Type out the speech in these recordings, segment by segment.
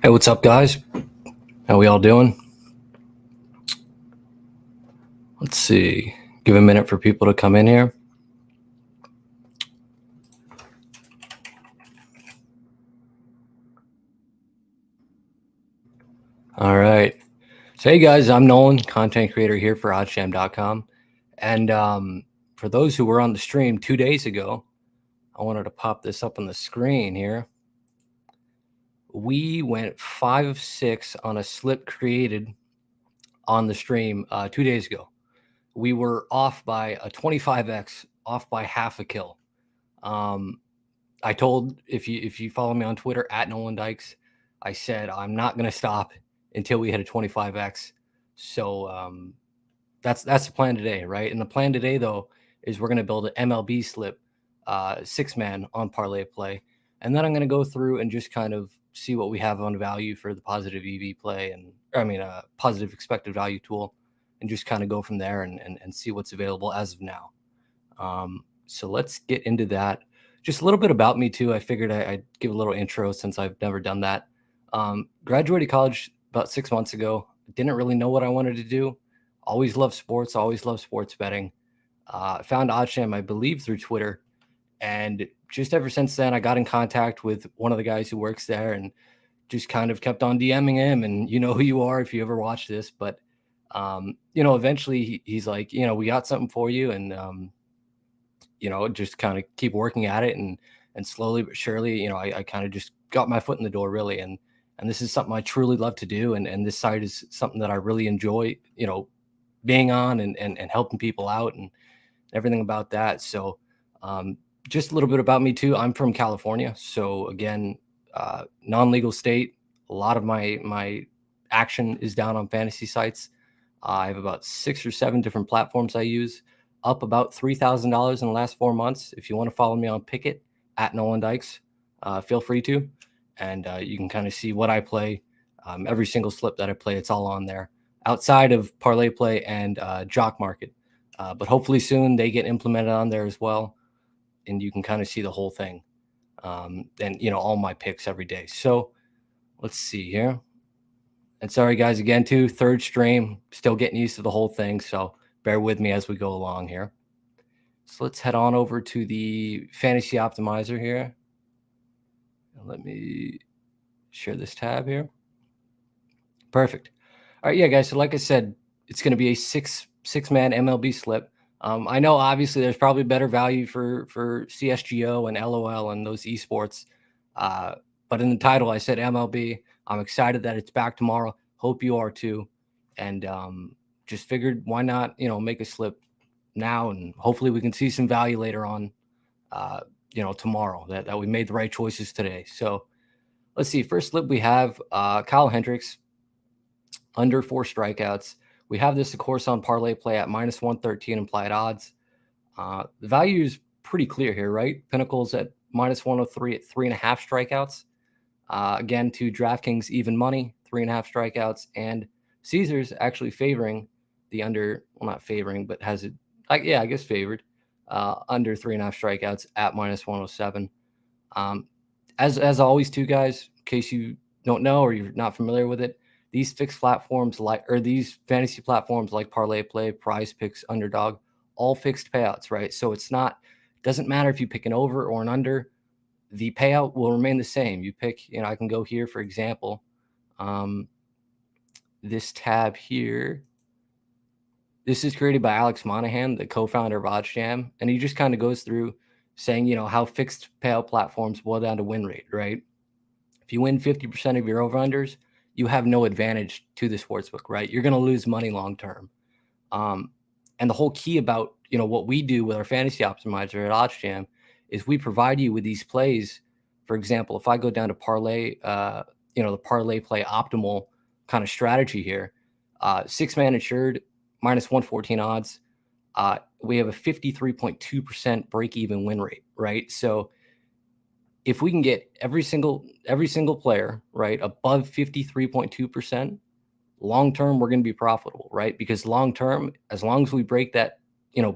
Hey, what's up, guys? How we all doing? Let's see. Give a minute for people to come in here. All right. So, hey, guys, I'm Nolan, content creator here for oddsham.com. And for those who were on the stream 2 days ago, I wanted to pop this up on the screen here. We went 5 of 6 on a slip created on the stream 2 days ago. We were off by a 25x, off by half a kill. I told, if you follow me on Twitter at Nolan Dykes, I said I'm not going to stop until we hit a 25x. So that's the plan today, right? And the plan today, though, is we're going to build an MLB slip, 6-man on parlay play, and then I'm going to go through and just kind of see what we have on value for the positive EV play, and positive expected value tool, and just kind of go from there and see what's available as of now. So let's get into that. Just a little bit about me too. I figured I'd give a little intro since I've never done that. Graduated college about 6 months ago. Didn't really know what I wanted to do. Always loved sports. Always loved sports betting. Found OddsJam, I believe, through Twitter, and just ever since then, I got in contact with one of the guys who works there, and just kind of kept on DMing him. And you know who you are if you ever watch this, but eventually he's like, we got something for you, and just kind of keep working at it, and slowly but surely, I kind of just got my foot in the door, really. And this is something I truly love to do. And this site is something that I really enjoy, being on and helping people out and everything about that. So just a little bit about me too. I'm from California. So again, non-legal state. A lot of my action is down on fantasy sites. I have about 6 or 7 different platforms I use. Up about $3,000 in the last 4 months. If you want to follow me on Picket at Nolan Dykes, feel free to. And you can kind of see what I play. Every single slip that I play, it's all on there. Outside of parlay play and jock market. But hopefully soon they get implemented on there as well. And you can kind of see the whole thing. And all my picks every day. So let's see here. And sorry, guys, again, too, third stream, still getting used to the whole thing. So bear with me as we go along here. So let's head on over to the Fantasy Optimizer here. Let me share this tab here. Perfect. All right, yeah, guys. So like I said, it's going to be a six-man MLB slip. I know, obviously, there's probably better value for CSGO and LOL and those esports. But in the title, I said MLB. I'm excited that it's back tomorrow. Hope you are too. And just figured, why not, make a slip now, and hopefully we can see some value later on, tomorrow, that we made the right choices today. So let's see. First slip we have Kyle Hendricks, under 4 strikeouts. We have this, of course, on parlay play at -113 implied odds. The value is pretty clear here, right? Pinnacle's at -103 at 3.5 strikeouts. Again, to DraftKings even money, 3.5 strikeouts, and Caesars actually favoring the under. Well, not favoring, but has it. I guess favored under 3.5 strikeouts at -107. As always, too, guys, in case you don't know or you're not familiar with it, these fixed platforms these fantasy platforms like Parlay Play, Prize Picks, Underdog, all fixed payouts, right? So doesn't matter if you pick an over or an under, the payout will remain the same. You pick, I can go here, for example, this tab here. This is created by Alex Monahan, the co-founder of OddsJam, and he just kind of goes through saying, how fixed payout platforms boil down to win rate, right? If you win 50% of your over-unders, you have no advantage to the sportsbook, right? You're going to lose money long-term. And the whole key about, what we do with our fantasy optimizer at OddsJam is we provide you with these plays. For example, if I go down to parlay, the parlay play optimal kind of strategy here, 6-man insured, -114 odds. We have a 53.2% break-even win rate, right? So if we can get every single player, right, above 53.2%, long-term, we're going to be profitable, right? Because long-term, as long as we break that,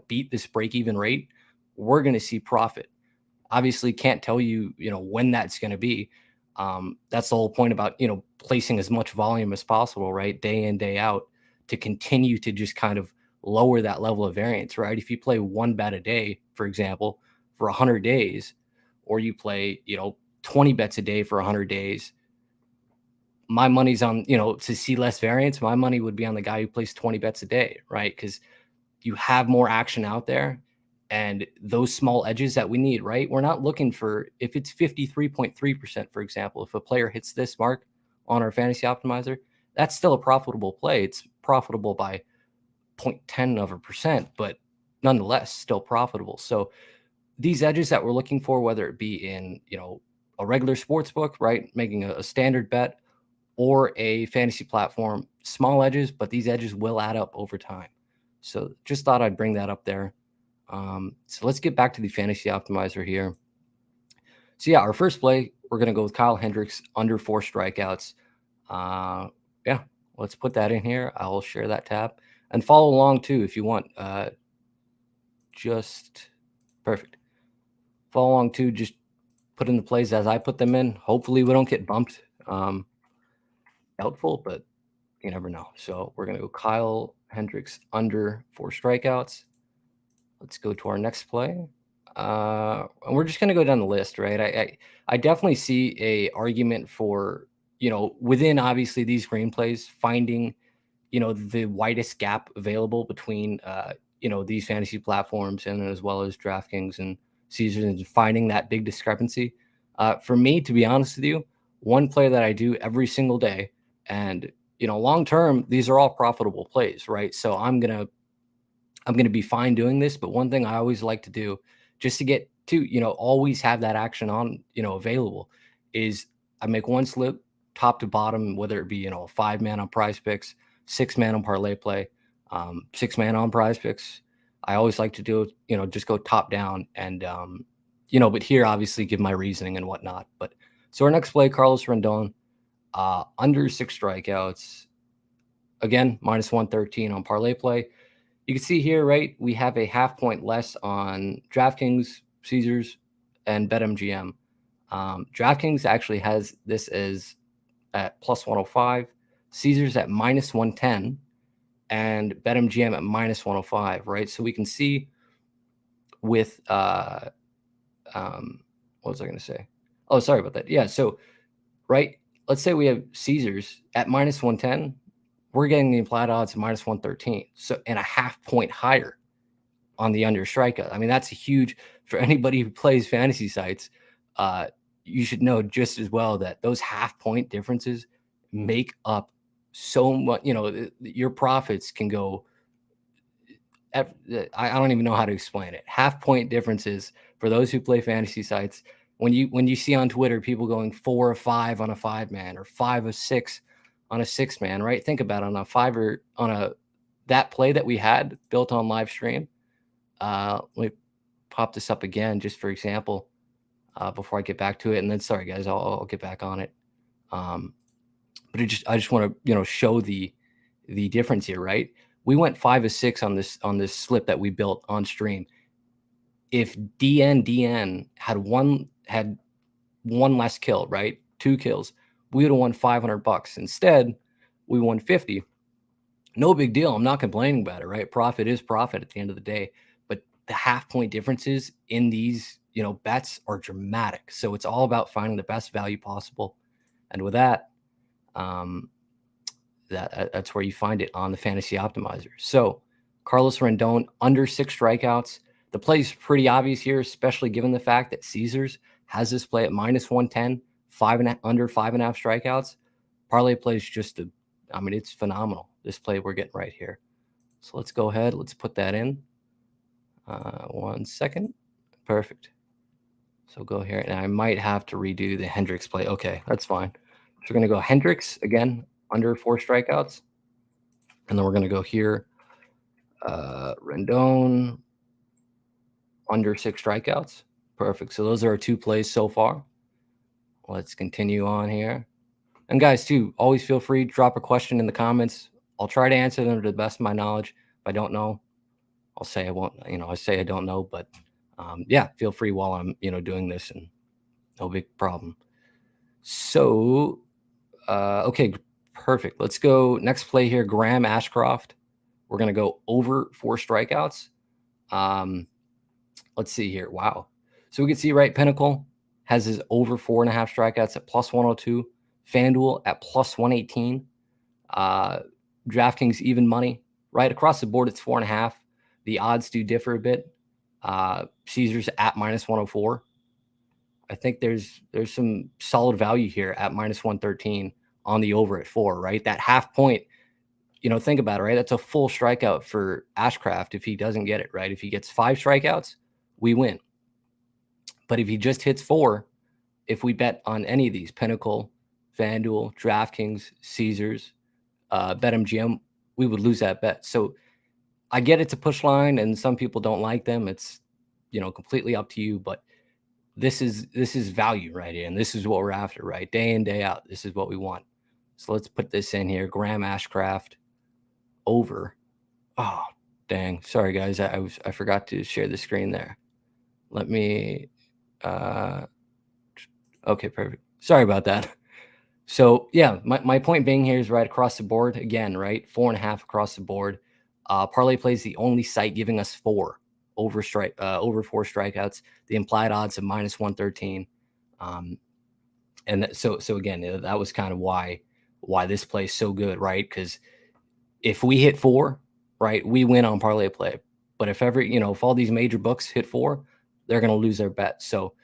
beat this break-even rate, we're going to see profit. Obviously, can't tell you, when that's going to be. That's the whole point about, placing as much volume as possible, right? Day in, day out, to continue to just kind of lower that level of variance, right? If you play one bet a day, for example, for 100 days, or you play, 20 bets a day for 100 days, my money's on, to see less variance, my money would be on the guy who plays 20 bets a day, right? Because you have more action out there, and those small edges that we need, right? We're not looking for, if it's 53.3%, for example, if a player hits this mark on our fantasy optimizer, that's still a profitable play. It's profitable by 0.10%, but nonetheless still profitable. So these edges that we're looking for, whether it be in, a regular sports book, right, making a standard bet, or a fantasy platform, small edges, but these edges will add up over time. So just thought I'd bring that up there. So let's get back to the fantasy optimizer here. So yeah, our first play, we're going to go with Kyle Hendricks under 4 strikeouts. Yeah, let's put that in here. I will share that tab and follow along too if you want. Just perfect. Follow along too. Just put in the plays as I put them in. Hopefully we don't get bumped. Doubtful, but you never know. So we're going to go Kyle Hendricks under 4 strikeouts. Let's go to our next play. And we're just going to go down the list, right? I definitely see a argument for, within obviously these green plays, finding, the widest gap available between, these fantasy platforms, and as well as DraftKings and Caesars, and finding that big discrepancy. For me, to be honest with you, one play that I do every single day, and, long term, these are all profitable plays, right? So I'm going to be fine doing this. But one thing I always like to do, just to get to, always have that action on, available, is I make one slip top to bottom, whether it be, a 5-man on Prize Picks, 6-man on Parlay Play, 6-man on Prize Picks. I always like to do, just go top down, and, but here obviously give my reasoning and whatnot. But so our next play, Carlos Rendon, under 6 strikeouts, again, -113 on Parlay Play. You can see here, right, we have a 0.5 point less on DraftKings, Caesars, and BetMGM. DraftKings actually has this as at +105, Caesars at -110, and BetMGM at -105, right? So we can see with, what was I going to say? Oh, sorry about that. Yeah, so, right, let's say we have Caesars at -110. We're getting the implied odds at -113. So, and a 0.5 point higher on the under strikeout. I mean, that's a huge, for anybody who plays fantasy sites. You should know just as well that those 0.5 point differences make up so much. Your profits can go. I don't even know how to explain it. 0.5 point differences for those who play fantasy sites. When you see on Twitter people going 4 or 5 on a 5-man, or 5 or 6 on a 6-man, right? Think about it, on a 5 or on that play that we had built on live stream. Let me pop this up again just for example, before I get back to it. And then, sorry guys, I'll get back on it. But I just want to, show the difference here, right? We went 5 or 6 on this slip that we built on stream. If DN had one less kill, right? 2 kills, we would have won $500. Instead, we won 50. No big deal. I'm not complaining about it, right? Profit is profit at the end of the day. But the 0.5 point differences in these, bets are dramatic. So it's all about finding the best value possible. And with that, that's where you find it on the fantasy optimizer. So Carlos Rendon under 6 strikeouts. The play is pretty obvious here, especially given the fact that Caesars has this play at -110, under 5.5 strikeouts. Parlay play is just it's phenomenal. This play we're getting right here. So let's go ahead. Let's put that in. 1 second. Perfect. So go here, and I might have to redo the Hendricks play. Okay, that's fine. So we're going to go Hendricks again, under 4 strikeouts. And then we're going to go here, Rendon, under 6 strikeouts. Perfect. So those are our 2 plays so far. Let's continue on here. And guys, too, always feel free to drop a question in the comments. I'll try to answer them to the best of my knowledge. If I don't know, I'll say I won't. I say I don't know, but yeah, feel free while I'm, doing this, and no big problem. So, okay, perfect. Let's go next play here. Graham Ashcroft. We're going to go over 4 strikeouts. Let's see here. Wow. So we can see, right, Pinnacle has his over 4.5 strikeouts at plus 102. FanDuel at plus 118. DraftKings even money. Right across the board, it's 4.5. The odds do differ a bit. Caesars at minus 104. I think there's some solid value here at minus 113 on the over at 4, right? That half point, think about it, right? That's a full strikeout for Ashcraft if he doesn't get it, right? If he gets 5 strikeouts, we win. But if he just hits 4, if we bet on any of these, Pinnacle, FanDuel, DraftKings, Caesars, BetMGM, we would lose that bet. So I get it's a push line and some people don't like them. It's, completely up to you, but this is value right here. And this is what we're after, right? Day in, day out. This is what we want. So let's put this in here. Graham Ashcraft over. Oh, dang. Sorry, guys. I forgot to share the screen there. Let me, okay, perfect. Sorry about that. So yeah, my point being here is right across the board again, right? 4.5 across the board. Parlay Play is the only site giving us 4 over 4 strikeouts. The implied odds of minus 113. And so again, that was kind of why this play is so good, right? Because if we hit 4, right, we win on Parlay Play. But if if all these major books hit 4, they're going to lose their bet. So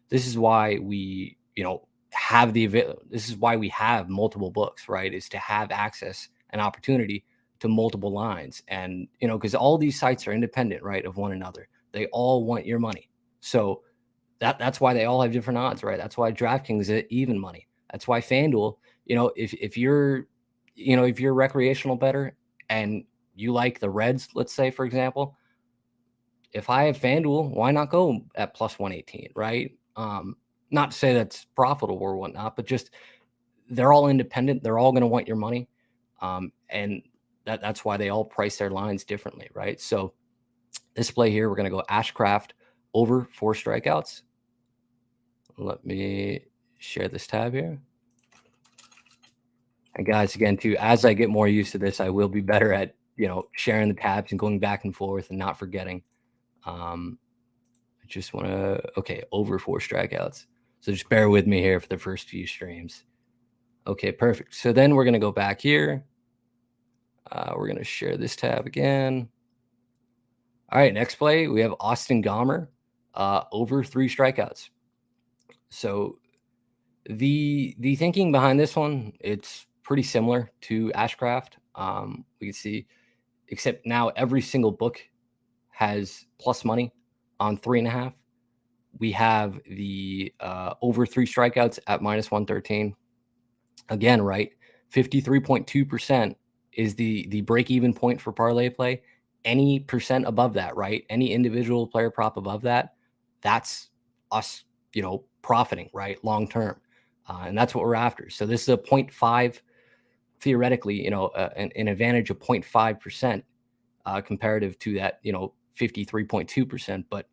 this is why we, this is why we have multiple books, right? Is to have access and opportunity to multiple lines. And, because all these sites are independent, right, of one another. They all want your money. So that's why they all have different odds, right? That's why DraftKings is even money. That's why FanDuel, if you're, if you're a recreational bettor and you like the Reds, let's say, for example, if I have FanDuel, why not go at plus 118, right? Not to say that's profitable or whatnot, but just they're all independent. They're all going to want your money. And that's why they all price their lines differently, right? So this play here, we're going to go Ashcraft over 4 strikeouts. Let me share this tab here. And guys, again, too, as I get more used to this, I will be better at, sharing the tabs and going back and forth and not forgetting. I just want to, okay, over 4 strikeouts. So just bear with me here for the first few streams. Okay, perfect. So then we're going to go back here. We're going to share this tab again. All right, next play, we have Austin Gomber over 3 strikeouts. So the thinking behind this one, it's pretty similar to Ashcraft. We can see, except now every single book has plus money on 3.5. We have the over 3 strikeouts at minus 113. Again, right, 53.2% is the break-even point for Parlay Play. Any percent above that, right? Any individual player prop above that, that's us, profiting, right, long term. And that's what we're after. So this is a 0.5, theoretically, an advantage of 0.5% comparative to that, 53.2%. But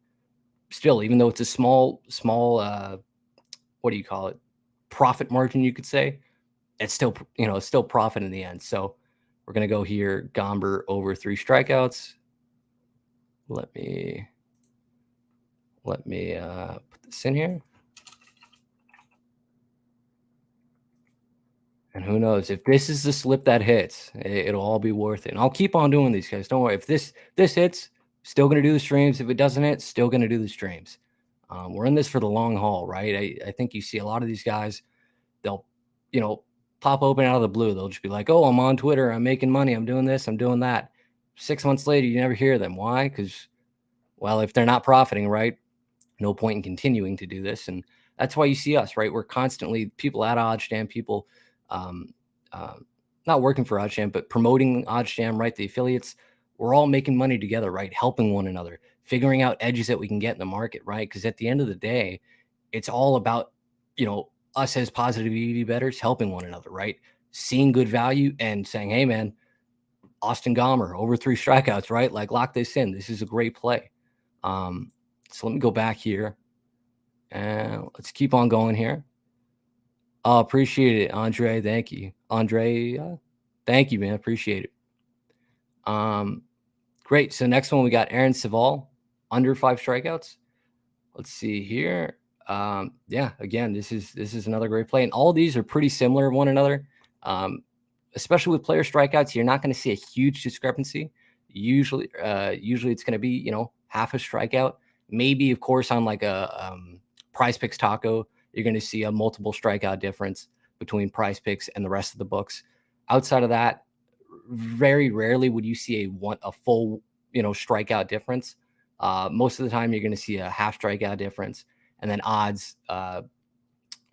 still, even though it's a small, what do you call it? Profit margin, you could say, it's still, it's still profit in the end. So we're going to go here, Gomber over 3 strikeouts. Let me put this in here. And who knows, if this is the slip that hits, it'll all be worth it. And I'll keep on doing these, guys. Don't worry. If this hits, still going to do the streams. If it doesn't hit, still going to do the streams. We're in this for the long haul, right? I think you see a lot of these guys, they'll, pop open out of the blue. They'll just be like, oh, I'm on Twitter. I'm making money. I'm doing this. I'm doing that. 6 months later, you never hear them. Why? Because, well, if they're not profiting, right, no point in continuing to do this. And that's why you see us, right? We're constantly, people at OddsJam, people not working for OddsJam, but promoting OddsJam, right? The affiliates, we're all making money together, right? Helping one another, figuring out edges that we can get in the market, right? Because at the end of the day, it's all about, us as positive EV bettors helping one another, right? Seeing good value and saying, hey, man, Austin Gomber over 3 strikeouts, right? Like, lock this in. This is a great play. So let me go back here and let's keep on going here. Oh, appreciate it, Andre. Thank you, Andre. Thank you, man. Appreciate it. Great. So next one we got Aaron Saval, under 5 strikeouts. Let's see here. Yeah, again, this is another great play, and all these are pretty similar to one another. Especially with player strikeouts, you're not going to see a huge discrepancy. Usually it's going to be half a strikeout. Maybe, of course, on like a Prize Picks taco, you're going to see a multiple strikeout difference between Prize Picks and the rest of the books. Outside of that, very rarely would you see a full strikeout difference. Most of the time, you're going to see a half strikeout difference, and then odds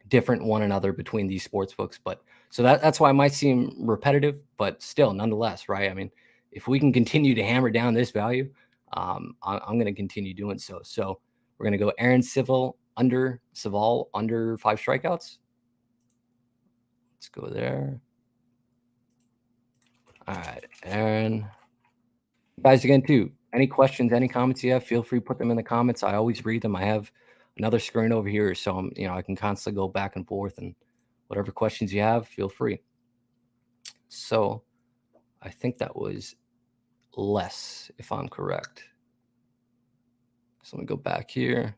different one another between these sports books. But so that's why it might seem repetitive, but still, nonetheless, right? I mean, if we can continue to hammer down this value, I'm going to continue doing so. So we're going to go Aaron Saval under 5 strikeouts. Let's go there. All right, Aaron. Guys, again, too, any questions, any comments you have, feel free to put them in the comments. I always read them. I have another screen over here, so I can constantly go back and forth, and whatever questions you have, feel free. So I think that was less, if I'm correct. So let me go back here.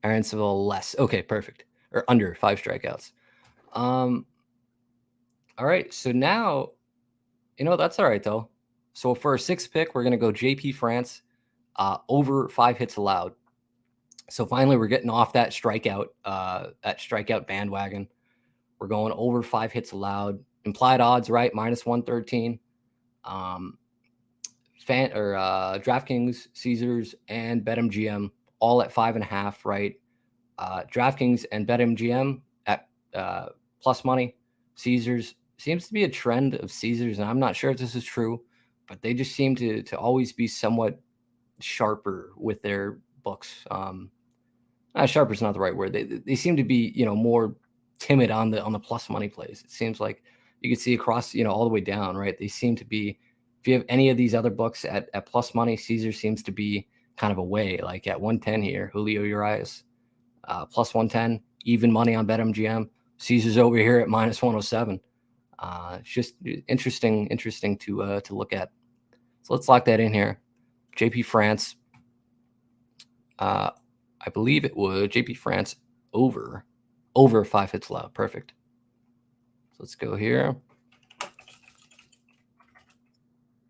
Aaron Saval, less. Okay, perfect. Or under 5 strikeouts. All right, so now, that's all right, though. So for a 6th pick, we're going to go JP France, over 5 hits allowed. So finally, we're getting off that strikeout bandwagon. We're going over 5 hits allowed. Implied odds, right? -113. DraftKings, Caesars, and BetMGM all at 5.5, right? DraftKings and BetMGM at plus money. Caesars seems to be a trend of Caesars, and I'm not sure if this is true, but they just seem to always be somewhat sharper with their books. Sharper is not the right word. They seem to be more timid on the plus money plays. It seems like you can see across all the way down, right? They seem to be. If you have any of these other books at plus money, Caesar seems to be kind of away. Like at 110 here, Julio Urias, plus 110, even money on BetMGM. Caesar's over here at -107. It's just interesting to look at. So let's lock that in here. JP France. I believe it was JP France over 5 hits allowed. Perfect. So let's go here.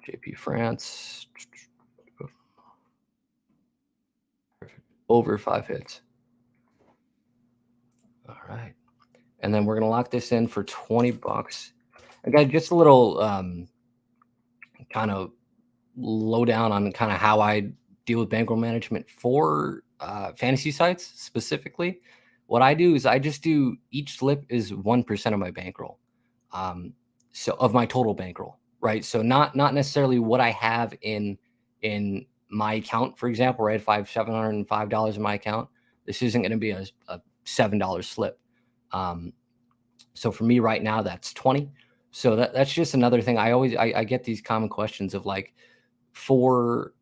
JP France. Perfect. Over 5 hits. All right. And then we're going to lock this in for $20. Again, just a little kind of lowdown on kind of how I deal with bankroll management for fantasy sites specifically. What I do is I just do each slip is 1% of my bankroll. So of my total bankroll, right? So not necessarily what I have in my account, for example, right? If I have $705 in my account, this isn't going to be a $7 slip. So for me right now, that's 20. So that's just another thing. I get these common questions of like, for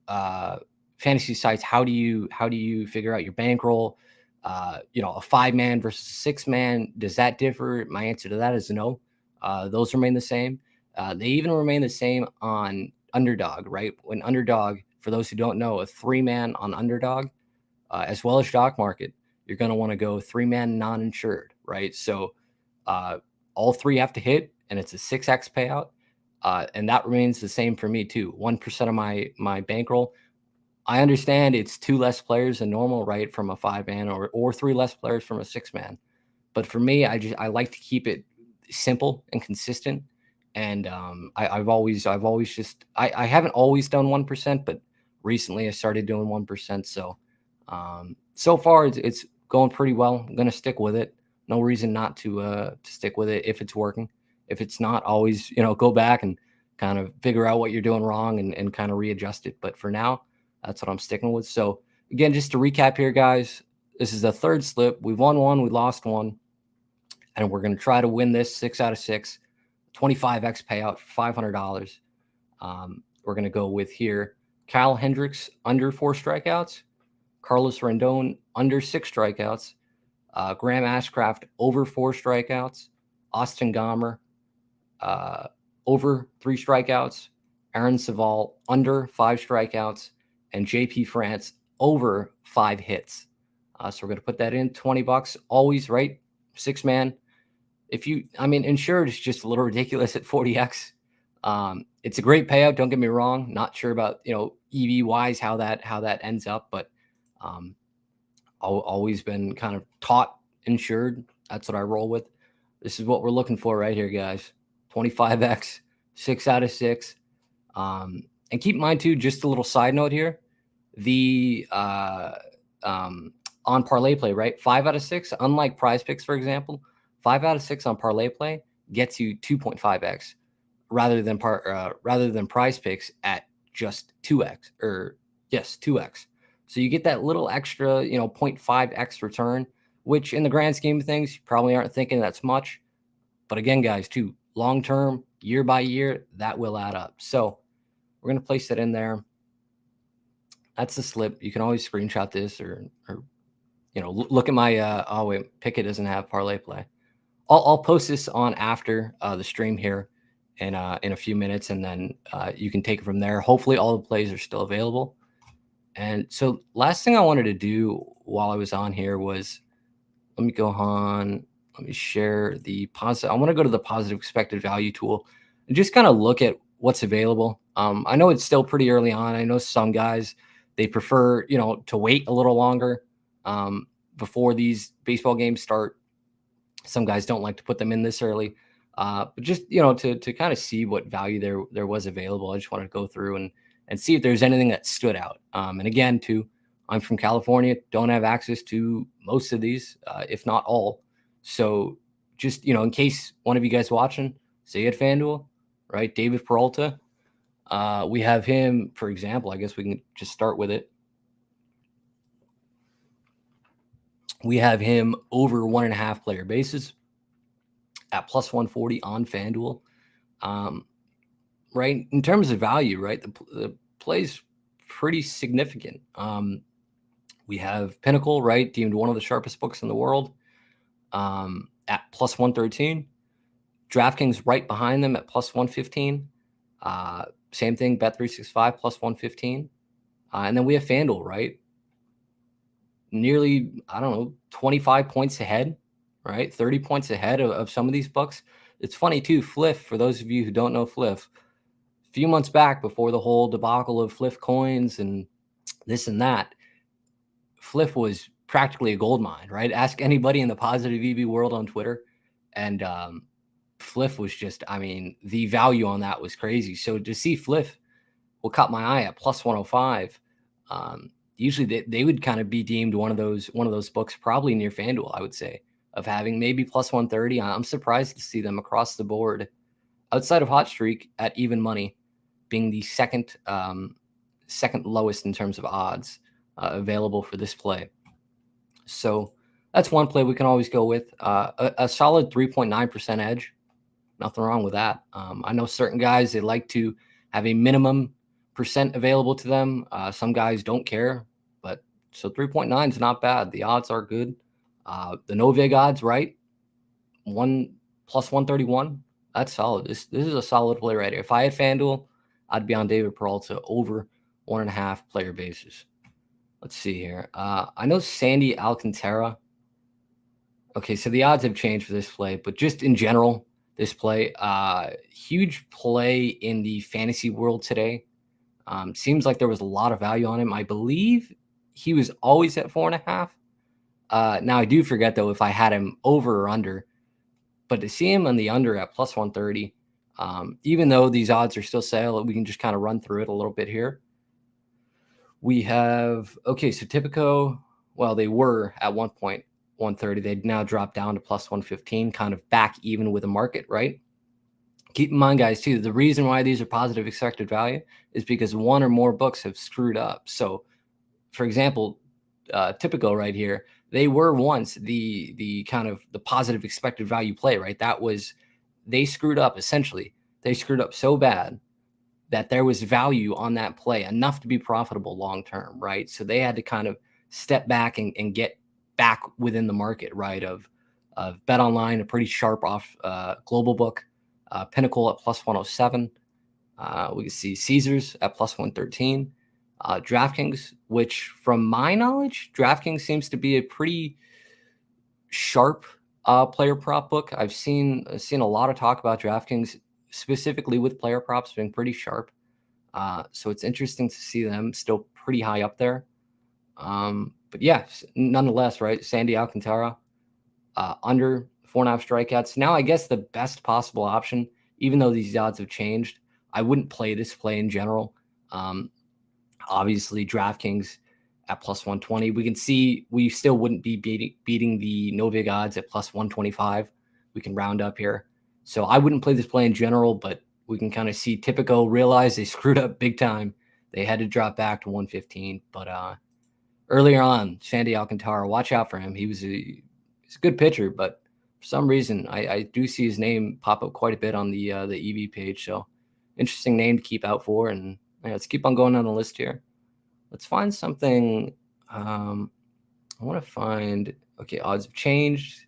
fantasy sites, how do you figure out your bankroll? A 5-man versus a 6-man, does that differ? My answer to that is no. Those remain the same. They even remain the same on Underdog, right? When Underdog, for those who don't know, a 3-man on Underdog, as well as Stock Market, you're going to want to go 3-man non-insured, right? So all 3 have to hit, and it's a 6x payout. And that remains the same for me too. 1% of my bankroll. I understand it's 2 less players than normal, right? From a 5-man or 3 less players from a 6-man. But for me, I like to keep it simple and consistent. And I haven't always done 1%, but recently I started doing 1%. So so far it's going pretty well. I'm gonna stick with it. No reason not to stick with it if it's working. If it's not, always go back and kind of figure out what you're doing wrong and kind of readjust it. But for now, that's what I'm sticking with. So again, just to recap here, guys, this is the 3rd slip. We won 1, we lost 1, and we're going to try to win this 6 out of 6, 25x payout for $500. We're going to go with here Kyle Hendricks under 4 strikeouts, Carlos Rendon under 6 strikeouts, Graham Ashcraft over 4 strikeouts, Austin Gomber over 3 strikeouts, Aaron Savall under 5 strikeouts, and JP France over 5 hits. So we're going to put that in $20, always, right? 6-man. Insured is just a little ridiculous at 40x. It's a great payout. Don't get me wrong. Not sure about, EV wise, how that ends up, but always been kind of taught insured. That's what I roll with. This is what we're looking for right here, guys. 25x, 6 out of 6. And keep in mind too, just a little side note here, the on parlay play, right? 5 out of 6, unlike prize picks, for example, 5 out of 6 on parlay play gets you 2.5x rather than prize picks at just 2x, or yes, 2x. So you get that little extra, 0.5x return, which in the grand scheme of things, you probably aren't thinking that's much. But again, guys, too, long term, year by year, that will add up. So we're going to place that in there. That's the slip. You can always screenshot this or look at my oh wait, Pickett doesn't have parlay play. I'll post this on after the stream here in a few minutes, and then you can take it from there. Hopefully all the plays are still available. And so last thing I wanted to do while I was on here was, let me go on, let me share the positive. I want to go to the positive expected value tool and just kind of look at what's available. I know it's still pretty early on. I know some guys, they prefer, to wait a little longer before these baseball games start. Some guys don't like to put them in this early, but just, to kind of see what value there was available. I just wanted to go through and see if there's anything that stood out. And again, too, I'm from California, don't have access to most of these, if not all. So just, in case one of you guys watching, say at FanDuel, right? David Peralta, we have him, for example. I guess we can just start with it. We have him over 1.5 player bases at plus 140 on FanDuel. Right, in terms of value, right, the play's pretty significant. We have Pinnacle, right, deemed one of the sharpest books in the world, at plus 113. DraftKings right behind them at plus 115. Same thing, Bet365 plus 115. And then we have FanDuel, right? Nearly, 25 points ahead, right? 30 points ahead of some of these books. It's funny too, Fliff, for those of you who don't know Fliff, a few months back before the whole debacle of Fliff coins and this and that, Fliff was practically a gold mine, right? Ask anybody in the positive EV world on Twitter. And Fliff was just, the value on that was crazy. So to see Fliff will caught my eye at plus 105. Usually they would kind of be deemed one of those books, probably near FanDuel, I would say, of having maybe plus 130. I'm surprised to see them across the board, outside of Hot Streak, at even money, being the second lowest in terms of odds available for this play. So that's one play we can always go with. A solid 3.9% edge. Nothing wrong with that. I know certain guys, they like to have a minimum percent available to them. Some guys don't care, but so 3.9 is not bad. The odds are good. The no vig odds, right? Plus 131. That's solid. This is a solid play right here. If I had FanDuel, I'd be on David Peralta over 1.5 player bases. Let's see here. I know Sandy Alcantara. Okay, so the odds have changed for this play, but just in general, this play, huge play in the fantasy world today. Seems like there was a lot of value on him. I believe he was always at 4.5. Now I do forget though if I had him over or under, but to see him on the under at plus 130, even though these odds are still sale, we can just kind of run through it a little bit here. We have, so Tipico, well, they were at 1.130. They'd now dropped down to plus 115, kind of back even with the market, right? Keep in mind, guys, too, the reason why these are positive expected value is because one or more books have screwed up. So, for example, Tipico right here, they were once the kind of the positive expected value play, right? They screwed up, essentially. They screwed up so bad that there was value on that play, enough to be profitable long term, right? So they had to kind of step back and get back within the market, right? Of Bet Online, a pretty sharp off global book, Pinnacle at plus 107. We can see Caesars at plus 113. DraftKings, which from my knowledge, DraftKings seems to be a pretty sharp player prop book. I've seen a lot of talk about DraftKings specifically with player props being pretty sharp. So it's interesting to see them still pretty high up there. But yeah, nonetheless, right? Sandy Alcantara under 4.5 strikeouts. Now, I guess the best possible option, even though these odds have changed, I wouldn't play this play in general. Obviously, DraftKings at plus 120. We can see we still wouldn't be beating the Novig odds at plus 125. We can round up here. So I wouldn't play this play in general, but we can kind of see Tipico realize they screwed up big time. They had to drop back to 115. But earlier on, Sandy Alcantara, watch out for him. He's a good pitcher, but for some reason, I do see his name pop up quite a bit on the EV page. So interesting name to keep out for. And let's keep on going on the list here. Let's find something. I want to find, okay, odds have changed.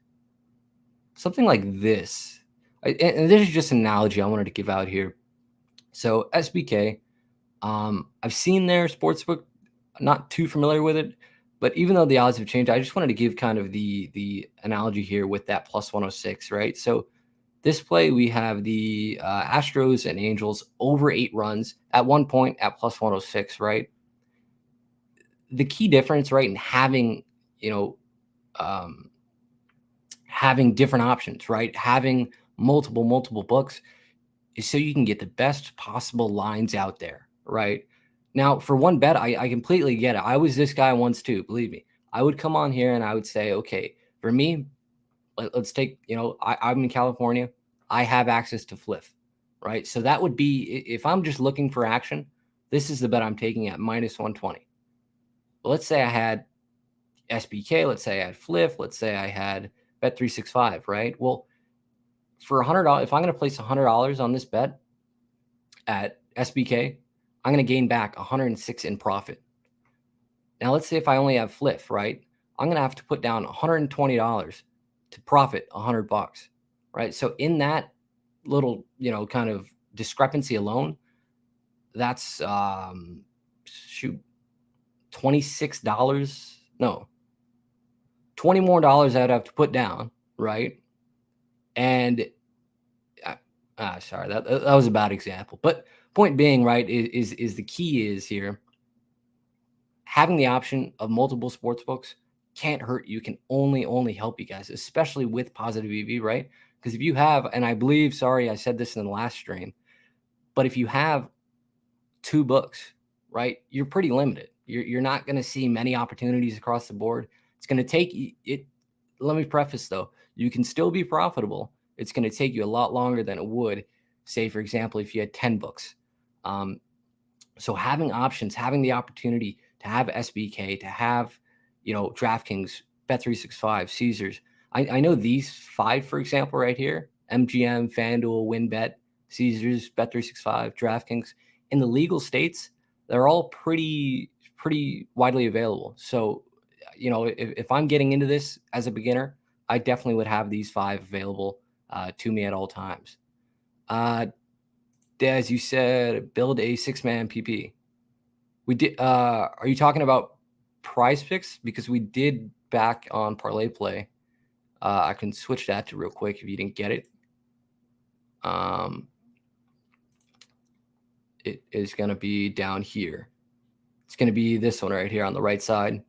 Something like this. And this is just an analogy I wanted to give out here. So SBK, I've seen their sportsbook, not too familiar with it, but even though the odds have changed, I just wanted to give kind of the analogy here with that plus 106, right? So this play, we have the Astros and Angels over 8 runs at one point at plus 106, right? The key difference, right, in having, having different options, right? Having multiple books is so you can get the best possible lines out there, right? Now, for one bet, I completely get it. I was this guy once too, believe me. I would come on here and I would say, okay, for me, let's take, I'm in California. I have access to Fliff, right? So that would be, if I'm just looking for action, this is the bet I'm taking at minus 120. But let's say I had SBK, let's say I had Fliff, let's say I had Bet365, right? Well, for $100, if I'm going to place $100 on this bet at SBK, I'm going to gain back 106 in profit. Now, let's say if I only have Fliff, right? I'm going to have to put down $120 to profit $100, right? So in that little, kind of discrepancy alone, that's $26. No, $20 more I'd have to put down, right? And sorry, that was a bad example. But point being, right, is the key is here, having the option of multiple sports books can't hurt you, can only help you guys, especially with positive EV, right? Because if you have, and I believe, sorry, I said this in the last stream, but if you have 2 books, right, you're pretty limited. You're not going to see many opportunities across the board. It's going to take it. Let me preface though, you can still be profitable. It's going to take you a lot longer than it would, say, for example, if you had 10 books. So having options, having the opportunity to have SBK, to have, DraftKings, Bet365, Caesars. I know these 5, for example, right here, MGM, FanDuel, WinBet, Caesars, Bet365, DraftKings. In the legal states, they're all pretty widely available. So, if I'm getting into this as a beginner, I definitely would have these 5 available to me at all times. As you said, build a 6-man PP. We did. Are you talking about Prize Picks? Because we did back on Parlay Play. I can switch that to real quick if you didn't get it. It is going to be down here. It's going to be this one right here on the right side.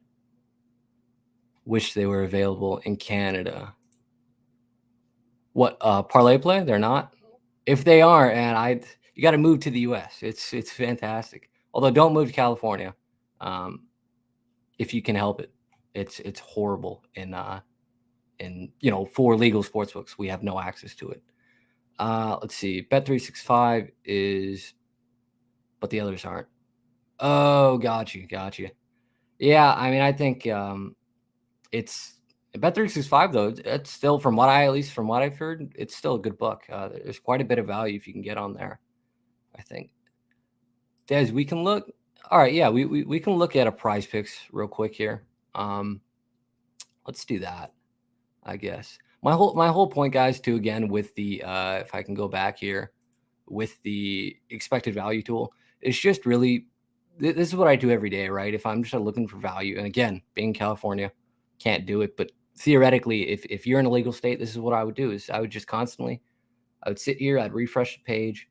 Wish they were available in Canada. What, Parlay Play? They're not. If they are, and you got to move to the US. It's fantastic. Although don't move to California, if you can help it. It's horrible in for legal sportsbooks. We have no access to it. Let's see. Bet365 is, but the others aren't. Oh, got you. Yeah, I mean, I think it's Bet365 though. It's still, from what I've heard, it's still a good book. There's quite a bit of value if you can get on there, I think. Des, we can look. All right, yeah, we can look at a Prize Picks real quick here. Let's do that, I guess. My whole point, guys, too, again, with the if I can go back here with the expected value tool, it's just really this is what I do every day, right? If I'm just looking for value, and again, being in California, can't do it, but theoretically, if you're in a legal state, this is what I would do: is I would just constantly, I would sit here, I'd refresh the page,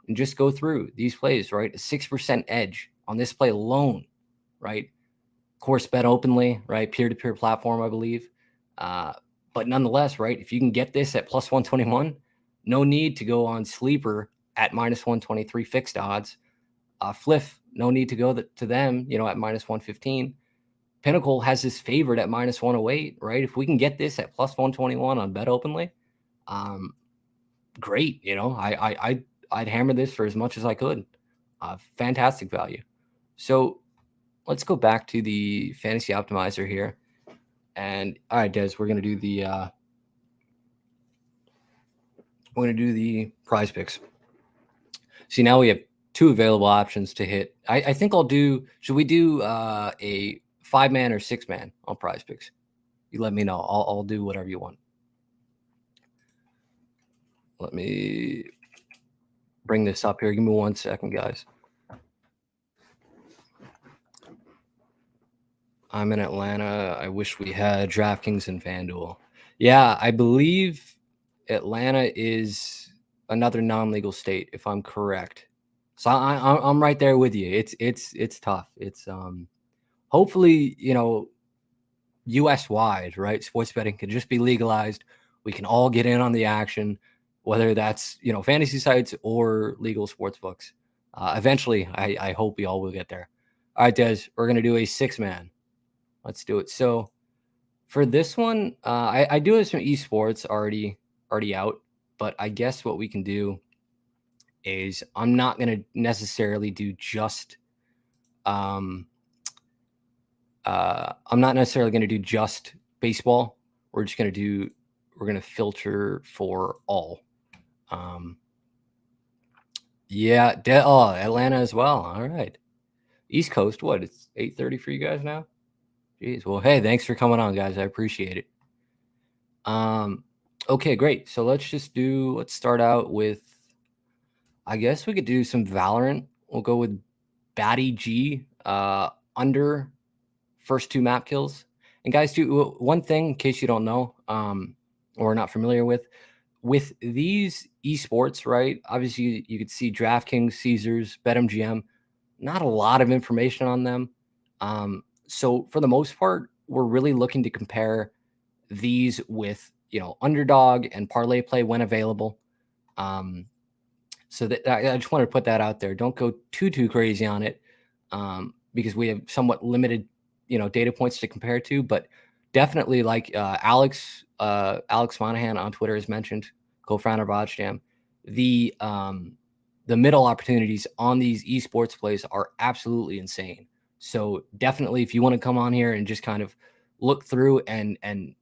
and just go through these plays, right? A 6% edge on this play alone, right? Of course, bet openly, right? Peer-to-peer platform, I believe. But nonetheless, right? If you can get this at plus 121, no need to go on Sleeper at minus 123 fixed odds. Fliff, no need to go to them, at minus 115. Pinnacle has this favored at minus 108, right? If we can get this at plus 121 on bet openly, great. I'd hammer this for as much as I could. Fantastic value. So let's go back to the fantasy optimizer here. And all right, Des, we're gonna do the prize picks. See, now we have 2 available options to hit. I think I'll do. Should we do a 5-man or 6-man on prize picks? You let me know. I'll do whatever you want. Let me bring this up here. Give me 1 second, guys. I'm in Atlanta. I wish we had DraftKings and FanDuel. Yeah, I believe Atlanta is another non-legal state, if I'm correct. So I'm right there with you. It's tough. It's hopefully, US wide, right? Sports betting can just be legalized. We can all get in on the action, whether that's fantasy sites or legal sports books. Eventually, I hope we all will get there. All right, Des, we're gonna do a 6-man. Let's do it. So for this one, I do have some esports already out, but I guess what we can do is I'm not going to necessarily do just I'm not necessarily going to do just baseball. We're going to filter for all. Yeah, Atlanta as well. All right. East Coast, what? It's 8:30 for you guys now? Jeez. Well, hey, thanks for coming on, guys. I appreciate it. Okay, great. So let's start out with, I guess we could do some Valorant. We'll go with Batty G, under first 2 map kills. And guys, do one thing in case you don't know, or not familiar with these esports, right? Obviously, you could see DraftKings, Caesars, BetMGM. Not a lot of information on them. So for the most part, we're really looking to compare these with underdog and parlay play when available. So that I just wanted to put that out there. Don't go too crazy on it, because we have somewhat limited data points to compare to. But definitely, like Alex Monahan on Twitter has mentioned, co-founder of OddsJam, the middle opportunities on these esports plays are absolutely insane. So definitely, if you want to come on here and just kind of look through and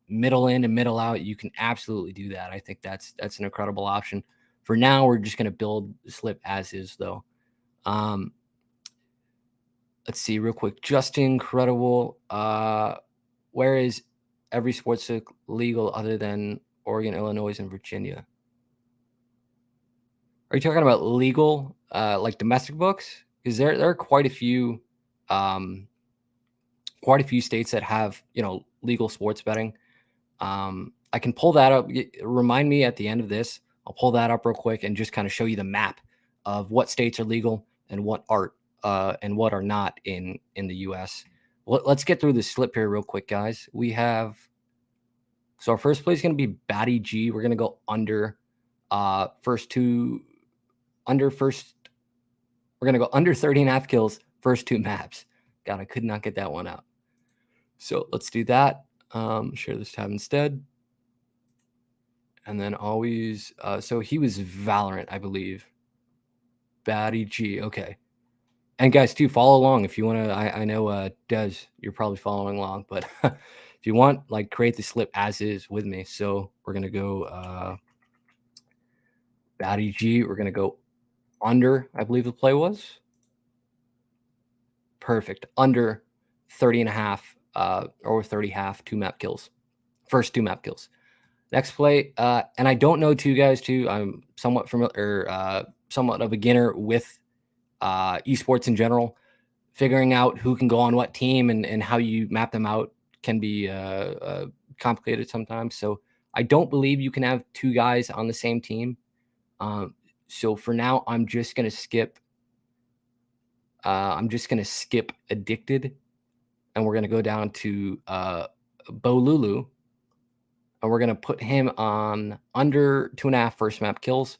middle in and middle out, you can absolutely do that. I think that's an incredible option. For now, we're just going to build the slip as is, though. Let's see real quick. Just incredible. Where is every sports book legal other than Oregon, Illinois, and Virginia? Are you talking about legal, like domestic books? Because there are quite a few states that have legal sports betting. I can pull that up. Remind me at the end of this. I'll pull that up real quick and just kind of show you the map of what states are legal and what aren't, and what are not in the U.S. Let's get through this slip here real quick, guys. We have, so our first play is going to be Batty G. We're going to go under first 2 under first. We're going to go under 30.5 kills first 2 maps. God, I could not get that one out. So let's do that. Share this tab instead. And then always, so he was Valorant, I believe. Batty G. Okay. And guys, too, follow along if you want to. I know, Des, you're probably following along, but if you want, like, create the slip as is with me. So we're going to go Batty G. We're going to go under, I believe the play was. Perfect. Under 30.5 or 30 half, 2 map kills. First 2 map kills. Next play, and I don't know two guys too. I'm somewhat familiar, somewhat a beginner with esports in general. Figuring out who can go on what team and how you map them out can be complicated sometimes. So I don't believe you can have two guys on the same team. So for now, I'm just gonna skip. Addicted, and we're gonna go down to Bolulu, and we're gonna put him on under 2.5 first map kills.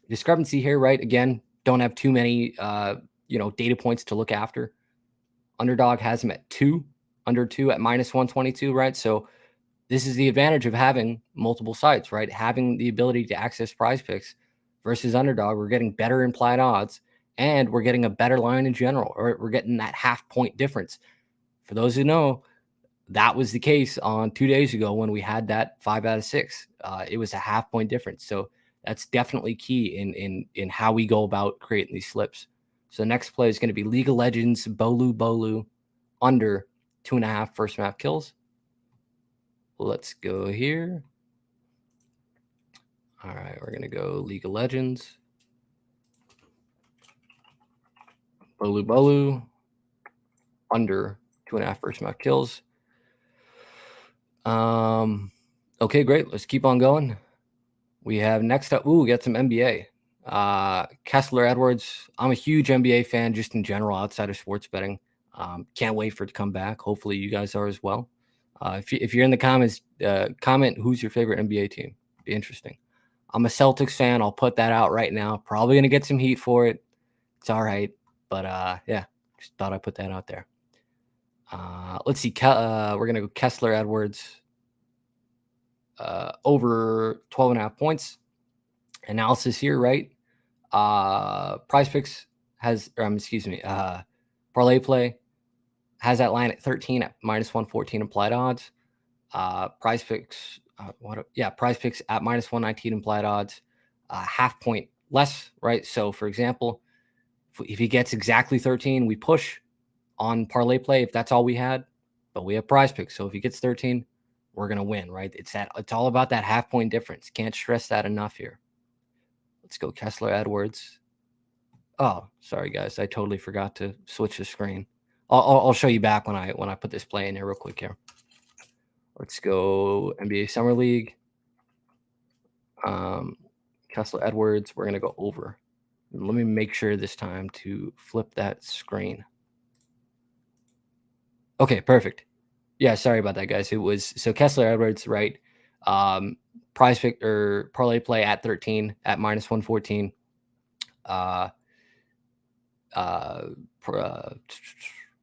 Discrepancy here, right? Again, don't have too many data points to look after. Underdog has him at 2, under 2 at -122, right? So this is the advantage of having multiple sites, right? Having the ability to access prize picks versus underdog. We're getting better implied odds, and we're getting a better line in general, or we're getting that half point difference. For those who know, that was the case on 2 days ago when we had that 5 out of 6. It was a half point difference. So that's definitely key in how we go about creating these slips. So the next play is going to be League of Legends Bolu under 2.5 first map kills. Let's go here. All right, we're going to go League of Legends Bolu under 2.5 first map kills. Okay, great. Let's keep on going. We have next up. We got some NBA. Kessler Edwards. I'm a huge NBA fan just in general outside of sports betting. Can't wait for it to come back. Hopefully you guys are as well. If you're in the comments, comment who's your favorite NBA team. Be interesting. I'm a Celtics fan. I'll put that out right now. Probably going to get some heat for it. It's all right. But yeah, just thought I'd put that out there. Let's see. We're going to go Kessler Edwards over 12.5 points. Analysis here, right? Prize Picks has, Parlay Play has that line at 13 at -114 implied odds. Prize Picks, Prize Picks at -119 implied odds, half point less, right? So, for example, if he gets exactly 13, we push on Parlay Play if that's all we had, but we have Prize Picks. So if he gets 13, we're gonna win, right? It's all about that half point difference. Can't stress that enough here. Let's go Kessler Edwards. Oh, sorry guys, I totally forgot to switch the screen. I'll show you back when I put this play in here real quick here. Let's go NBA Summer League. Kessler Edwards. We're gonna go over. Let me make sure this time to flip that screen. Okay, perfect. Yeah, sorry about that, guys. It was so Kessler Edwards, right? Prize Pick or Parlay Play at 13 at -114.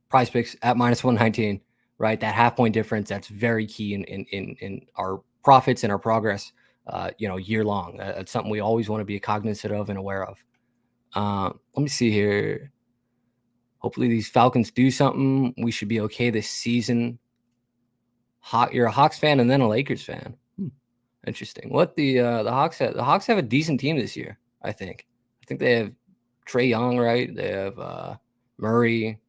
Prize Picks at -119, right? That half point difference, that's very key in our profits and our progress, year long. That's something we always want to be cognizant of and aware of. Let me see here. Hopefully these Falcons do something. We should be okay this season. You're a Hawks fan and then a Lakers fan. Interesting. What the Hawks have? The Hawks have a decent team this year, I think. I think they have Trae Young, right? They have Murray.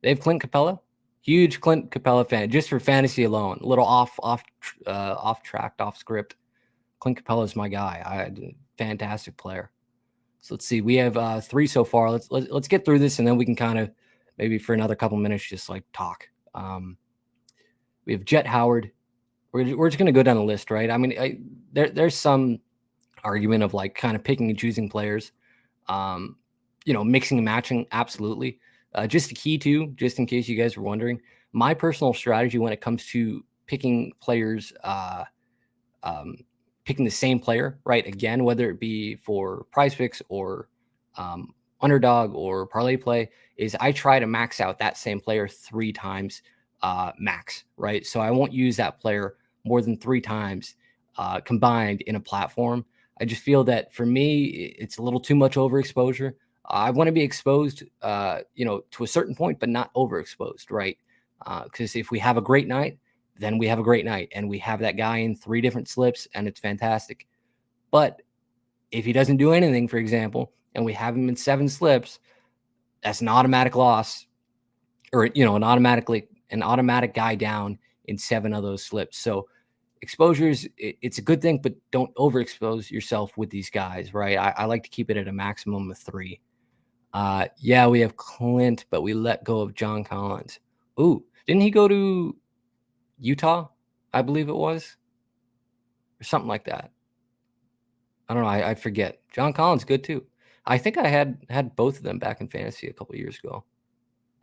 They have Clint Capella. Huge Clint Capella fan, just for fantasy alone. A little off track, off script. Clint Capella is my guy. Fantastic player. So let's see. We have 3 so far. Let's get through this, and then we can kind of maybe for another couple minutes just like talk. We have Jet Howard. We're just gonna go down the list, right? I mean, there's some argument of like kind of picking and choosing players, mixing and matching. Absolutely. Just the key to, just in case you guys were wondering, my personal strategy when it comes to picking players, picking the same player, right? Again, whether it be for Prize Picks or Underdog or Parlay Play, is I try to max out that same player 3 times max, right? So I won't use that player more than 3 times combined in a platform. I just feel that for me, it's a little too much overexposure. I want to be exposed, to a certain point, but not overexposed, right? Because if we have a great night, then we have a great night, and we have that guy in 3 different slips, and it's fantastic. But if he doesn't do anything, for example, and we have him in 7 slips, that's an automatic loss, or an an automatic guy down in 7 of those slips. So exposures, it's a good thing, but don't overexpose yourself with these guys, right? I like to keep it at a maximum of 3. Yeah, we have Clint, but we let go of John Collins. Ooh, didn't he go to Utah? I believe it was, or something like that. I don't know. I forget. John Collins, good too. I think I had both of them back in fantasy a couple years ago.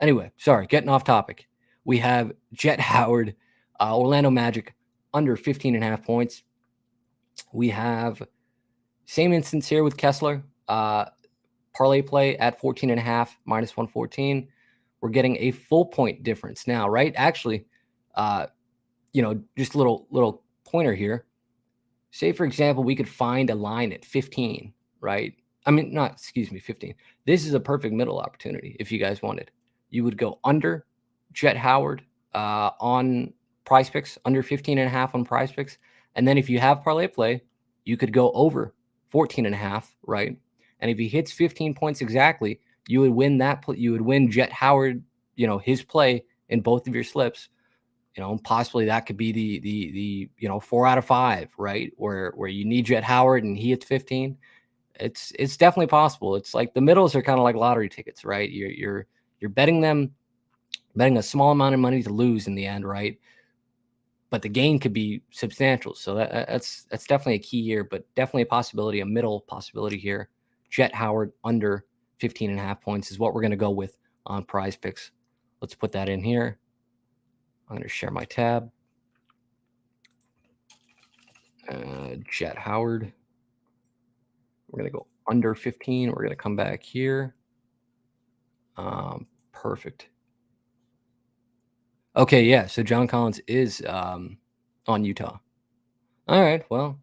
Anyway, sorry, getting off topic. We have Jet Howard, Orlando Magic under 15.5 points. We have same instance here with Kessler. Parlay play at 14.5 minus 114. We're getting a full point difference now, right? Actually, just a little pointer here. Say, for example, we could find a line at 15, right? I mean, 15. This is a perfect middle opportunity if you guys wanted. You would go under Jet Howard on Prize Picks, under 15.5 on Prize Picks. And then if you have parlay play, you could go over 14.5, right? And if he hits 15 points exactly, you would win that. You would win Jet Howard, his play in both of your slips. Possibly that could be the 4 out of 5, right? Where you need Jet Howard and he hits 15. It's definitely possible. It's like the middles are kind of like lottery tickets, right? You're betting a small amount of money to lose in the end, right? But the gain could be substantial. So that's definitely a key here, but definitely a possibility, a middle possibility here. Jet Howard under 15.5 points is what we're going to go with on Prize Picks. Let's put that in here. I'm going to share my tab. Jet Howard. We're going to go under 15. We're going to come back here. Perfect. Okay, yeah. So John Collins is on Utah. All right. Well,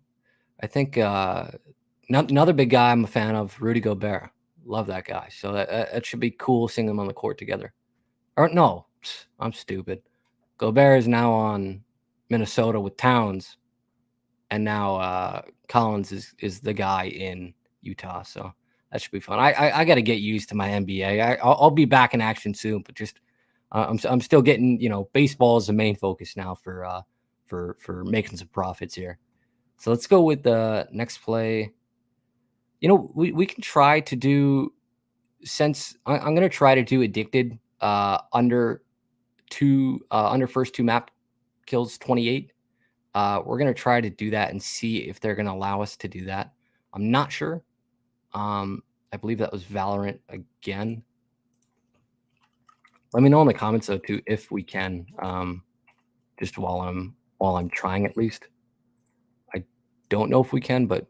I think another big guy I'm a fan of, Rudy Gobert. Love that guy. So that should be cool seeing them on the court together. Or no, I'm stupid. Gobert is now on Minnesota with Towns, and now Collins is the guy in Utah. So that should be fun. I got to get used to my NBA. I'll be back in action soon, but just I'm still getting baseball is the main focus now for making some profits here. So let's go with the next play. We can try to do, since I'm going to try to do Addicted under first 2 map kills 28. We're going to try to do that and see if they're going to allow us to do that. I'm not sure. I believe that was Valorant again. Let me know in the comments though too if we can. Just while I'm trying, at least. I don't know if we can, but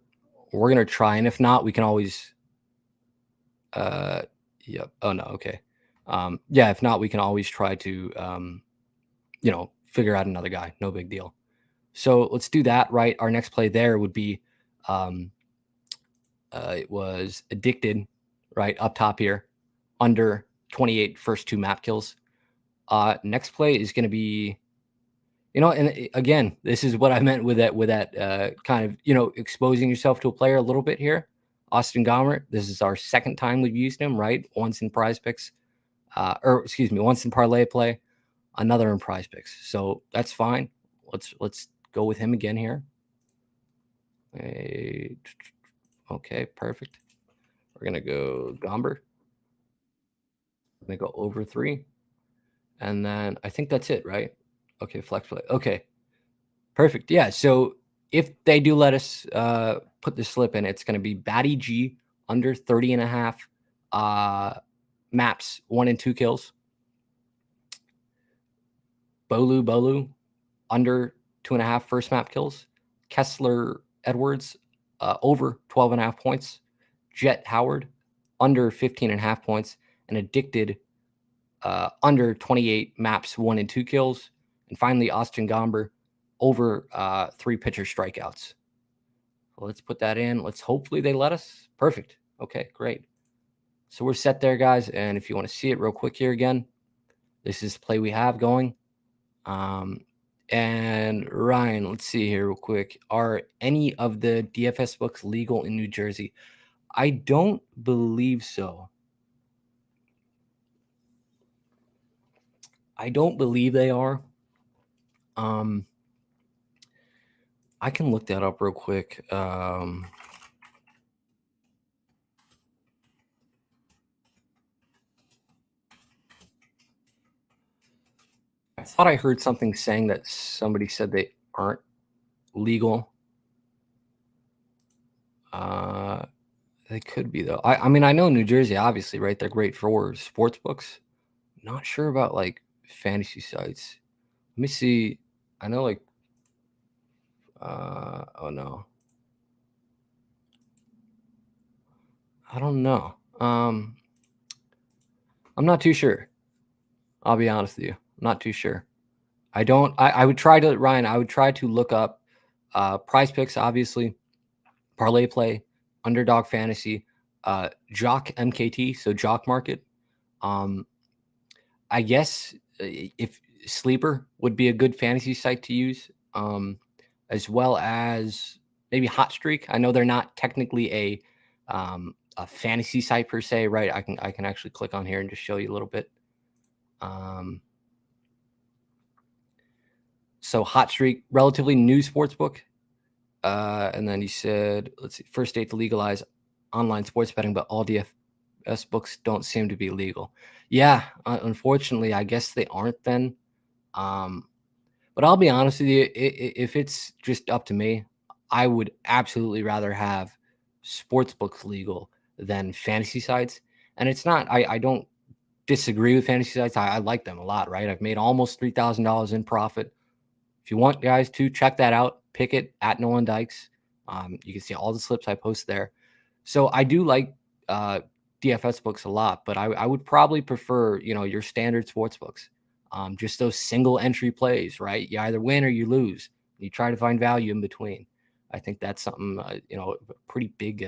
we're gonna try, and if not, we can always. Yep. Oh no. Okay. Yeah. If not, we can always try to figure out another guy. No big deal. So let's do that. Right. Our next play there would be, it was Addicted, right up top here, under 28 first 2 map kills. Next play is going to be, and again, this is what I meant with that kind of, exposing yourself to a player a little bit here. Austin Gomer, this is our second time we've used him, right? Once in Prize Picks, once in Parlay Play, another in Prize Picks. So that's fine. Let's go with him again here. Okay, perfect. We're gonna go Gomber. I'm gonna go over 3, and then I think that's it, right? Okay, flex play. Okay, perfect. Yeah. So if they do let us put the slip in, it's gonna be Batty G under 30.5 maps, 1 and 2 kills. Bolu under 2.5 first map kills. Kessler Edwards over 12.5 points. Jet Howard under 15.5 points, and Addicted under 28 maps, 1 and 2 kills. And finally, Austin Gomber over 3 pitcher strikeouts. Let's put that in. Hopefully they let us. Perfect. Okay, great. So we're set there, guys. And if you want to see it real quick here again, this is the play we have going. And Ryan, let's see here real quick. Are any of the DFS books legal in New Jersey? I don't believe so. I don't believe they are. I can look that up real quick. I thought I heard something saying that somebody said they aren't legal. They could be though. I mean, I know New Jersey, obviously, right? They're great for sports books. Not sure about like fantasy sites. Let me see. I know like oh no. I don't know. I'm not too sure. I'll be honest with you. I'm not too sure. I would try to Ryan, I would try to look up prize picks, obviously, parlay play, underdog fantasy, jock MKT, so jock market. Um, I guess if sleeper would be a good fantasy site to use, as well as maybe hot streak. I know they're not technically a fantasy site per se, right? I can actually click on here and just show you a little bit. Um, so hot streak, relatively new sports book. And then he said, let's see, first state to legalize online sports betting, but all DFS books don't seem to be legal. Yeah, unfortunately, I guess they aren't then. But I'll be honest with you, if it's just up to me, I would absolutely rather have sports books legal than fantasy sites. And it's not, I don't disagree with fantasy sites. I like them a lot, right? I've made almost $3,000 in profit. If you want guys to check that out, pick it at Nolan Dykes. You can see all the slips I post there. So I do like DFS books a lot, but I would probably prefer, your standard sports books. Just those single entry plays, right? You either win or you lose. You try to find value in between. I think that's something, a pretty big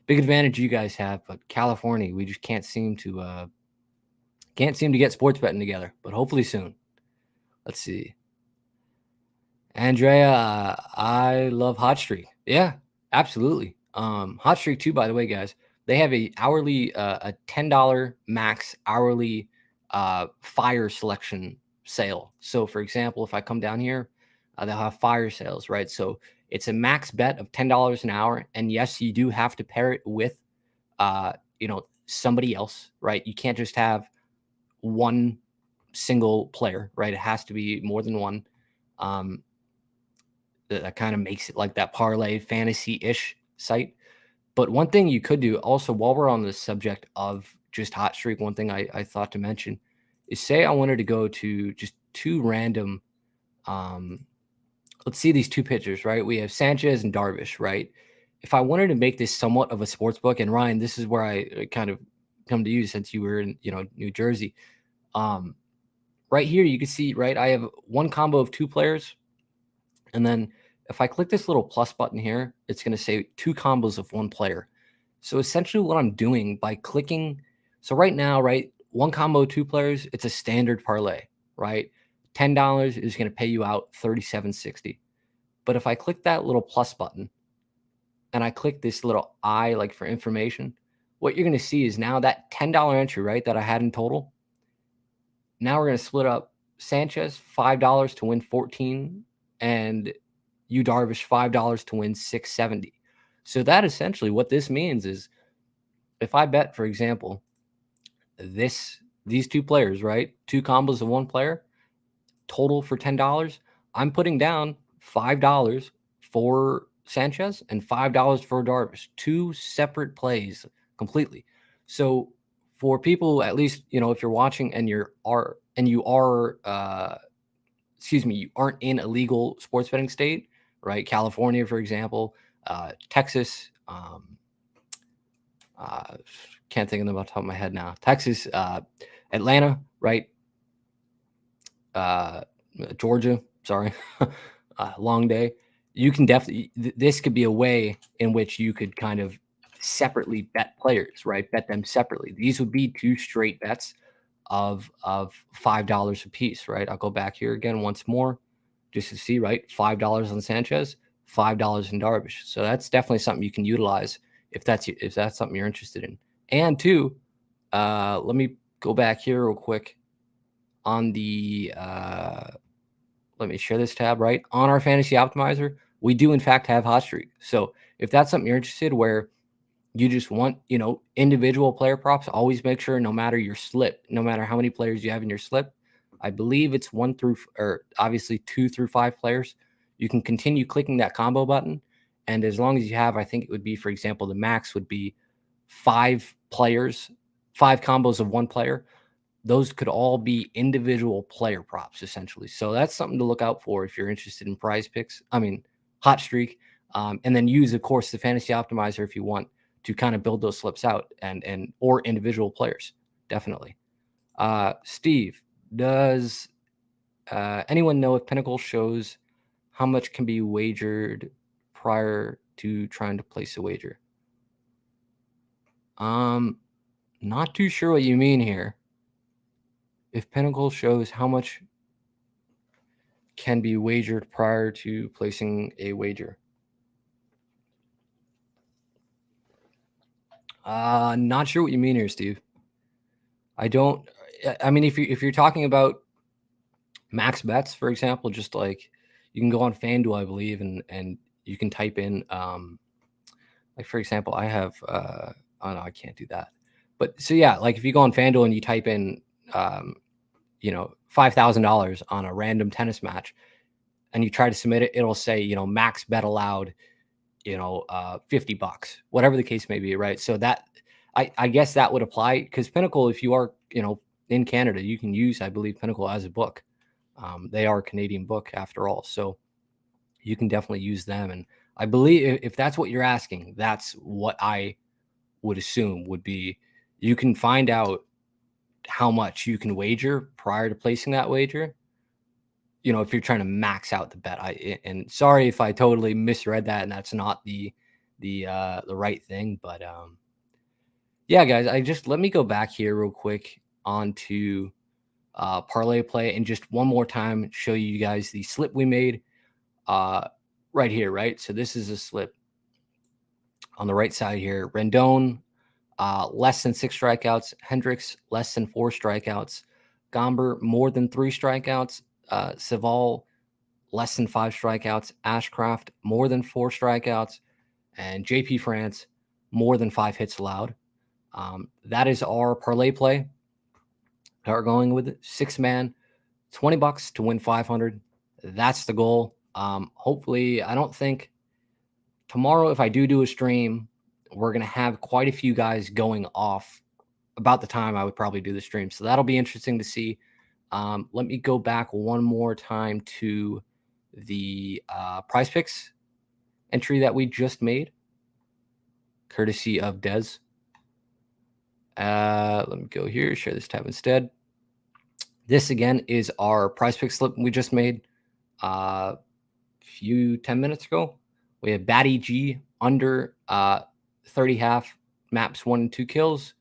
advantage you guys have. But California, we just can't seem to get sports betting together. But hopefully soon. Let's see. Andrea, I love Hot Streak. Yeah, absolutely. Hot Streak too, by the way, guys. They have a hourly, a $10 max hourly fire selection sale. So, for example, if I come down here, they'll have fire sales, right? So it's a max bet of $10 an hour, and yes, you do have to pair it with, somebody else, right? You can't just have one single player, right? It has to be more than one. That kind of makes it like that parlay fantasy-ish site. But one thing you could do also, while we're on the subject of just hot streak, one thing I thought to mention is, say I wanted to go to just two random, let's see these two pitchers, right? We have Sanchez and Darvish, right? If I wanted to make this somewhat of a sports book, and Ryan, this is where I kind of come to you since you were in, New Jersey. Right here, you can see, right, I have one combo of two players. And then if I click this little plus button here, it's going to say two combos of one player. So essentially what I'm doing by clicking, so right now, right, one combo, two players, it's a standard parlay, right? $10 is going to pay you out $37.60. But if I click that little plus button and I click this little I, like for information, what you're going to see is now that $10 entry, right, that I had in total. Now we're going to split up Sanchez, $5 to win 14, and you Darvish, $5 to win 670. So that essentially what this means is, if I bet, for example, these two players, right? Two combos of one player, total for $10, I'm putting down $5 for Sanchez and $5 for Darvish. Two separate plays completely. So for people, at least, if you're watching and you are you aren't in a legal sports betting state, right? California, for example, Texas, can't think of them off the top of my head now. Texas, Atlanta, right? Georgia, sorry, long day. You can definitely, this could be a way in which you could kind of separately bet players, right? Bet them separately. These would be two straight bets of $5 a piece, right? I'll go back here again once more just to see, right? $5 on Sanchez, $5 in Darvish. So that's definitely something you can utilize if that's something you're interested in. And two, let me go back here real quick. on the let me share this tab, right? On our fantasy optimizer, we do in fact have hot streak. So if that's something you're interested where you just want, individual player props, always make sure no matter your slip, no matter how many players you have in your slip, I believe it's 1 through, or obviously 2 through 5 players, you can continue clicking that combo button. And as long as you have, I think it would be, for example, the max would be 5 players, 5 combos of 1 player. Those could all be individual player props essentially. So that's something to look out for if you're interested in prize picks. I mean, hot streak, and then use, of course, the fantasy optimizer if you want to kind of build those slips out and or individual players. Definitely. Steve, does anyone know if Pinnacle shows how much can be wagered prior to trying to place a wager? Not too sure what you mean here. If Pinnacle shows how much can be wagered prior to placing a wager. Not sure what you mean here, Steve. I mean, if you're talking about max bets, for example, just like you can go on FanDuel, I believe, and you can type in, like for example, I have, oh no, I can't do that. But so yeah, like if you go on FanDuel and you type in, $5,000 on a random tennis match, and you try to submit it, it'll say, max bet allowed, $50, whatever the case may be, right? So that I guess that would apply because Pinnacle, if you are, in Canada, you can use, I believe, Pinnacle as a book. They are a Canadian book after all. So you can definitely use them. And I believe if that's what you're asking, that's what I would assume would be you can find out how much you can wager prior to placing that wager. If you're trying to max out the bet, and sorry if I totally misread that and that's not the right thing, but yeah, guys, let me go back here real quick onto parlay play and just one more time show you guys the slip we made right here, right? So this is a slip on the right side here. Rendon, less than 6 strikeouts. Hendricks, less than 4 strikeouts. Gomber, more than 3 strikeouts. Saval, less than 5 strikeouts. Ashcraft, more than 4 strikeouts. And JP France, more than 5 hits allowed. That is our parlay play. We're going with 6-man, $20 to win 500. That's the goal. Hopefully, I don't think tomorrow, if I do a stream, we're going to have quite a few guys going off about the time I would probably do the stream. So that'll be interesting to see. Let me go back one more time to the prize picks entry that we just made, courtesy of Dez. Let me go here, share this tab instead. This again is our prize pick slip we just made a few 10 minutes ago. We have Batty G under 30 half, maps 1 and 2 kills.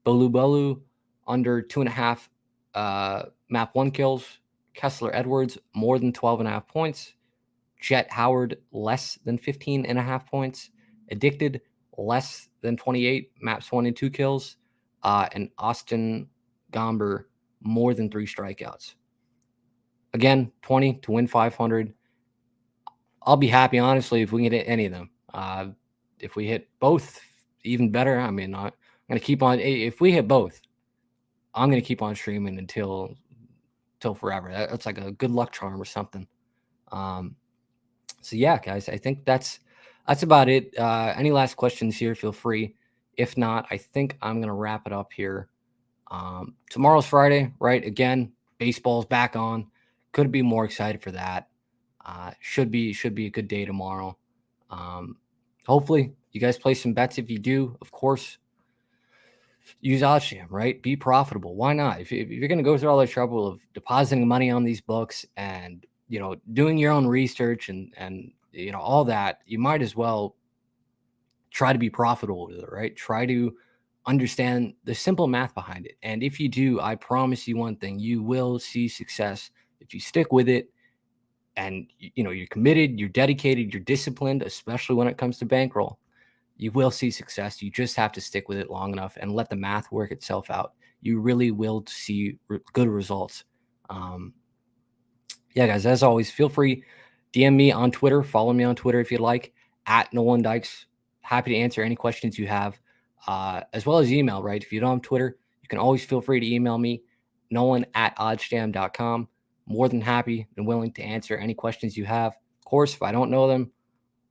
Bolu under 2.5 map 1 kills. Kessler Edwards more than 12.5 points. Jet Howard less than 15.5 points. Addicted less than 28 maps 1 and 2 kills. And Austin Gomber more than 3 strikeouts. Again, 20 to win 500. I'll be happy, honestly, if we can hit any of them. If we hit both, even better. I mean, I'm going to keep on. If we hit both, I'm going to keep on streaming until forever. That's like a good luck charm or something. So yeah, guys, I think that's about it. Any last questions here? Feel free. If not, I think I'm going to wrap it up here. Tomorrow's Friday, right? Again, baseball's back on. Couldn't be more excited for that. Should be a good day tomorrow. Hopefully you guys play some bets. If you do, of course, use OddsJam, right? Be profitable. Why not? If you're going to go through all the trouble of depositing money on these books and, doing your own research and all that, you might as well try to be profitable with it, right? Try to understand the simple math behind it. And if you do, I promise you one thing, you will see success if you stick with it. And you're committed, you're dedicated, you're disciplined, especially when it comes to bankroll. You will see success. You just have to stick with it long enough and let the math work itself out. You really will see good results Yeah, guys, as always, feel free, DM me on Twitter, follow me on Twitter if you'd like, at Nolan Dykes. Happy to answer any questions you have, as well as email, right? If you don't have Twitter, you can always feel free to email me, nolan@oddsjam.com. More than happy and willing to answer any questions you have. Of course, if I don't know them,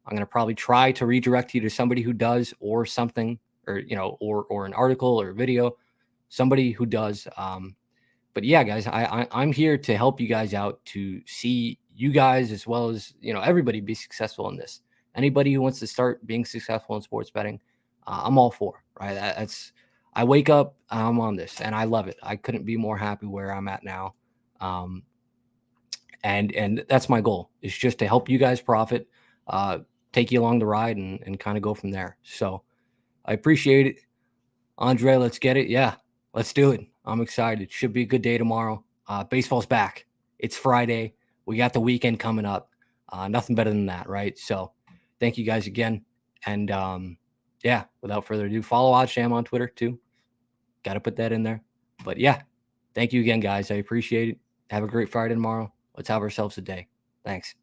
I'm going to probably try to redirect you to somebody who does, or something, or, or an article or video, somebody who does. But yeah, guys, I'm here to help you guys out, to see you guys, as well as, everybody, be successful in this. Anybody who wants to start being successful in sports betting, I'm all for, right? I wake up, I'm on this, and I love it. I couldn't be more happy where I'm at now. Um, and that's my goal, is just to help you guys profit, take you along the ride, and kind of go from there. So I appreciate it. Andre, let's get it. Yeah, let's do it. I'm excited. Should be a good day tomorrow. Baseball's back. It's Friday. We got the weekend coming up. Nothing better than that, right? So thank you guys again. And yeah, without further ado, follow OddsJam on Twitter too. Got to put that in there. But yeah, thank you again, guys. I appreciate it. Have a great Friday tomorrow. Let's have ourselves a day. Thanks.